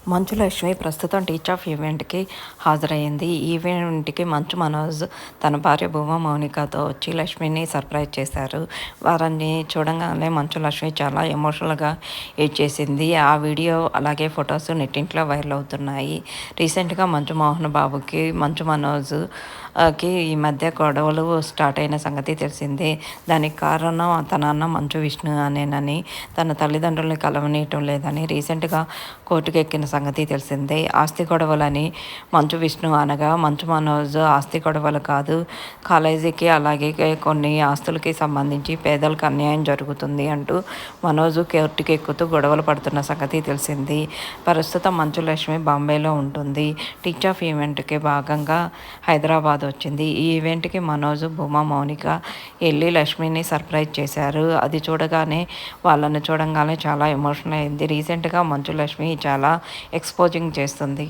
మంచు లక్ష్మి ప్రస్తుతం teach of ఈవెంట్‌కి హాజరయ్యింది. ఈ ఈవెంట్‌కి మంచు మనోజ్ తన భార్య భూమా మౌనికతో వచ్చి లక్ష్మిని సర్ప్రైజ్ చేశారు. వారిని చూడంగానే మంచు లక్ష్మి చాలా ఎమోషనల్‌గా ఏడ్చేసింది. ఆ వీడియో అలాగే ఫొటోస్ నెట్టింట్లో వైరల్ అవుతున్నాయి. రీసెంట్‌గా మంచు మోహన్ బాబుకి, మంచు మనోజ్ ఈ మధ్య గొడవలు స్టార్ట్ అయిన సంగతి తెలిసిందే. దానికి కారణం తన అన్న మంచు విష్ణు అనేనని, తన తల్లిదండ్రుల్ని కలవనీయటం లేదని రీసెంట్‌గా కోర్టుకెక్కిన సంగతి తెలిసిందే. ఆస్తి గొడవలని మంచు విష్ణు అనగా, మంచు మనోజ్ ఆస్తి గొడవలు కాదు, కాలేజీకి అలాగే కొన్ని ఆస్తులకి సంబంధించి పేదలకు అన్యాయం జరుగుతుంది అంటూ మనోజ్ కోర్టుకెక్కుతూ గొడవలు పడుతున్న సంగతి తెలిసింది. ప్రస్తుతం మంచు లక్ష్మి బాంబేలో ఉంటుంది. టీచ్ ఆఫ్ ఈవెంట్‌కి భాగంగా హైదరాబాద్ వచ్చింది. ఈ ఈవెంట్‌కి మనోజ్, భూమా మౌనిక వెళ్ళి లక్ష్మిని సర్ప్రైజ్ చేశారు. అది చూడగానే వాళ్ళని చూడంగానే చాలా ఎమోషనల్ అయింది. రీసెంట్‌గా మంచు లక్ష్మి చాలా ఎక్స్‌పోజింగ్ చేస్తుంది.